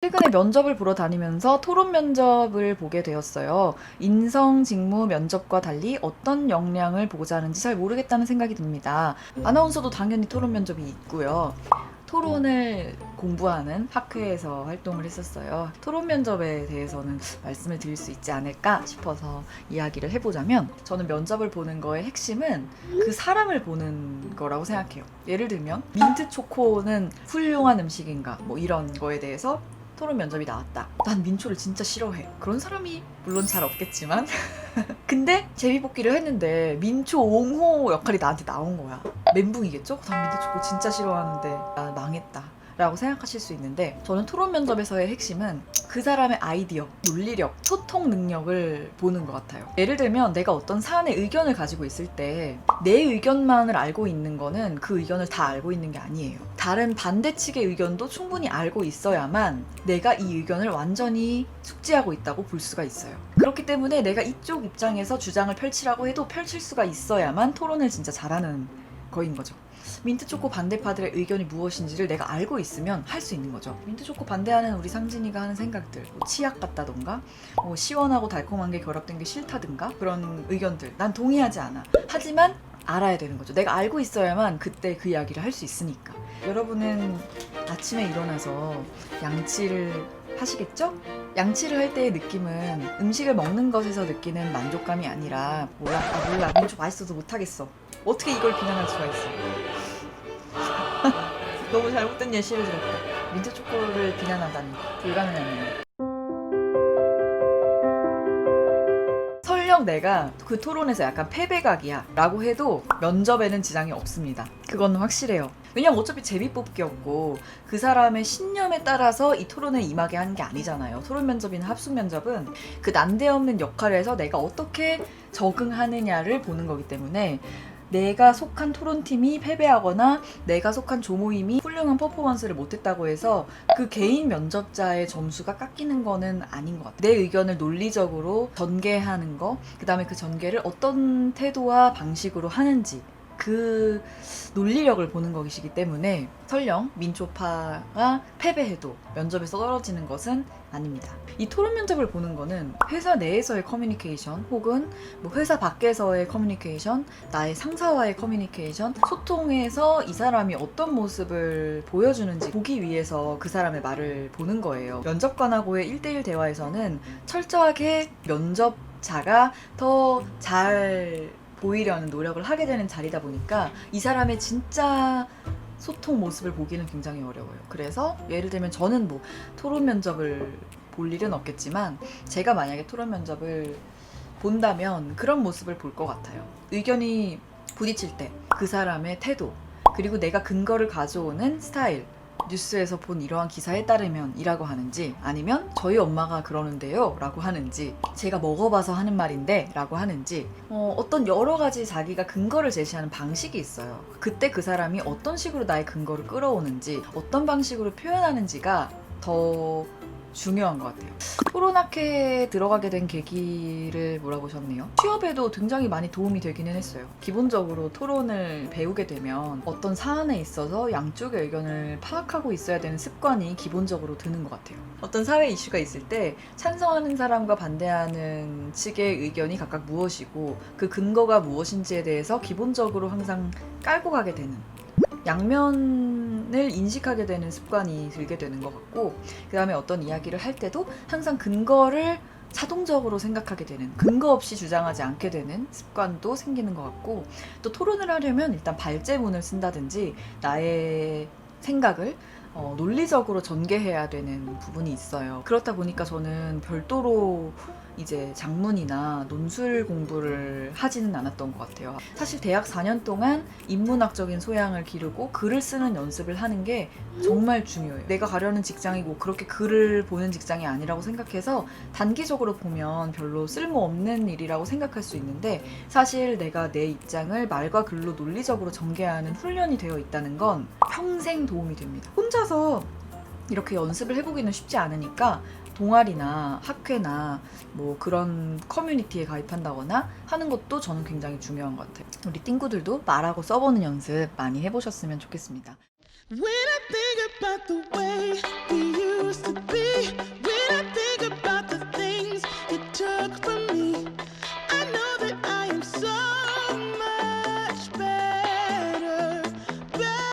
최근에 면접을 보러 다니면서 토론 면접을 보게 되었어요. 인성, 직무, 면접과 달리 어떤 역량을 보고자 하는지 잘 모르겠다는 생각이 듭니다. 아나운서도 당연히 토론 면접이 있고요. 토론을 공부하는 학회에서 활동을 했었어요. 토론 면접에 대해서는 말씀을 드릴 수 있지 않을까 싶어서 이야기를 해보자면, 저는 면접을 보는 거의 핵심은 그 사람을 보는 거라고 생각해요. 예를 들면 민트 초코는 훌륭한 음식인가, 뭐 이런 거에 대해서 토론 면접이 나왔다. 난 민초를 진짜 싫어해. 그런 사람이 물론 잘 없겠지만 근데 제비뽑기를 했는데 민초 옹호 역할이 나한테 나온 거야. 멘붕이겠죠? 난 민트 초코 진짜 싫어하는데 나 망했다 라고 생각하실 수 있는데, 저는 토론 면접에서의 핵심은 그 사람의 아이디어, 논리력, 소통 능력을 보는 것 같아요. 예를 들면 내가 어떤 사안에 의견을 가지고 있을 때 내 의견만을 알고 있는 거는 그 의견을 다 알고 있는 게 아니에요. 다른 반대 측의 의견도 충분히 알고 있어야만 내가 이 의견을 완전히 숙지하고 있다고 볼 수가 있어요. 그렇기 때문에 내가 이쪽 입장에서 주장을 펼치라고 해도 펼칠 수가 있어야만 토론을 진짜 잘하는 거인 거죠. 민트초코 반대파들의 의견이 무엇인지를 내가 알고 있으면 할 수 있는 거죠. 민트초코 반대하는 우리 상진이가 하는 생각들, 뭐 치약 같다던가, 시원하고 달콤한 게 결합된 게 싫다든가, 그런 의견들 난 동의하지 않아. 하지만 알아야 되는 거죠. 내가 알고 있어야만 그때 그 이야기를 할 수 있으니까. 여러분은 아침에 일어나서 양치를 하시겠죠? 양치를 할 때의 느낌은 음식을 먹는 것에서 느끼는 만족감이 아니라, 몰라 민초 맛있어서 못하겠어, 어떻게 이걸 비난할 수가 있어. 너무 잘못된 예시를 들었다. 민트 초코를 비난하다니 불가능하네요. 설령 내가 그 토론에서 약간 패배각이야 라고 해도 면접에는 지장이 없습니다. 그건 확실해요. 왜냐면 어차피 제비뽑기였고 그 사람의 신념에 따라서 이 토론에 임하게 하는 게 아니잖아요. 토론 면접이나 합숙 면접은 그 난데없는 역할에서 내가 어떻게 적응하느냐를 보는 거기 때문에, 내가 속한 토론팀이 패배하거나 내가 속한 조모임이 훌륭한 퍼포먼스를 못했다고 해서 그 개인 면접자의 점수가 깎이는 거는 아닌 것 같아요. 내 의견을 논리적으로 전개하는 거, 그 다음에 그 전개를 어떤 태도와 방식으로 하는지, 그 논리력을 보는 것이기 때문에 설령 민초파가 패배해도 면접에서 떨어지는 것은 아닙니다. 이 토론 면접을 보는 거는 회사 내에서의 커뮤니케이션, 혹은 뭐 회사 밖에서의 커뮤니케이션, 나의 상사와의 커뮤니케이션, 소통에서 이 사람이 어떤 모습을 보여주는지 보기 위해서 그 사람의 말을 보는 거예요. 면접관하고의 1대1 대화에서는 철저하게 면접자가 더 잘 보이려는 노력을 하게 되는 자리다 보니까 이 사람의 진짜 소통 모습을 보기는 굉장히 어려워요. 그래서 예를 들면 저는 뭐 토론 면접을 볼 일은 없겠지만, 제가 만약에 토론 면접을 본다면 그런 모습을 볼 것 같아요. 의견이 부딪힐 때 그 사람의 태도, 그리고 내가 근거를 가져오는 스타일, 뉴스에서 본 이러한 기사에 따르면 이라고 하는지, 아니면 저희 엄마가 그러는데요 라고 하는지, 제가 먹어봐서 하는 말인데 라고 하는지, 어떤 여러 가지 자기가 근거를 제시하는 방식이 있어요. 그때 그 사람이 어떤 식으로 나의 근거를 끌어오는지, 어떤 방식으로 표현하는지가 더 중요한 것 같아요. 토론학회에 들어가게 된 계기를 물어보셨네요. 취업에도 굉장히 많이 도움이 되기는 했어요. 기본적으로 토론을 배우게 되면 어떤 사안에 있어서 양쪽의 의견을 파악하고 있어야 되는 습관이 기본적으로 드는 것 같아요. 어떤 사회 이슈가 있을 때 찬성하는 사람과 반대하는 측의 의견이 각각 무엇이고 그 근거가 무엇인지에 대해서 기본적으로 항상 깔고 가게 되는, 양면을 인식하게 되는 습관이 들게 되는 것 같고, 그 다음에 어떤 이야기를 할 때도 항상 근거를 자동적으로 생각하게 되는, 근거 없이 주장하지 않게 되는 습관도 생기는 것 같고, 또 토론을 하려면 일단 발제문을 쓴다든지 나의 생각을 논리적으로 전개해야 되는 부분이 있어요. 그렇다 보니까 저는 별도로 이제 작문이나 논술 공부를 하지는 않았던 것 같아요. 사실 대학 4년 동안 인문학적인 소양을 기르고 글을 쓰는 연습을 하는 게 정말 중요해요. 내가 가려는 직장이고 그렇게 글을 보는 직장이 아니라고 생각해서 단기적으로 보면 별로 쓸모없는 일이라고 생각할 수 있는데, 사실 내가 내 입장을 말과 글로 논리적으로 전개하는 훈련이 되어 있다는 건 평생 도움이 됩니다. 혼자서 이렇게 연습을 해보기는 쉽지 않으니까 동아리나 학회나 뭐 그런 커뮤니티에 가입한다거나 하는 것도 저는 굉장히 중요한 것 같아요. 우리 띵구들도 말하고 써보는 연습 많이 해보셨으면 좋겠습니다. When I think about the way we used to be.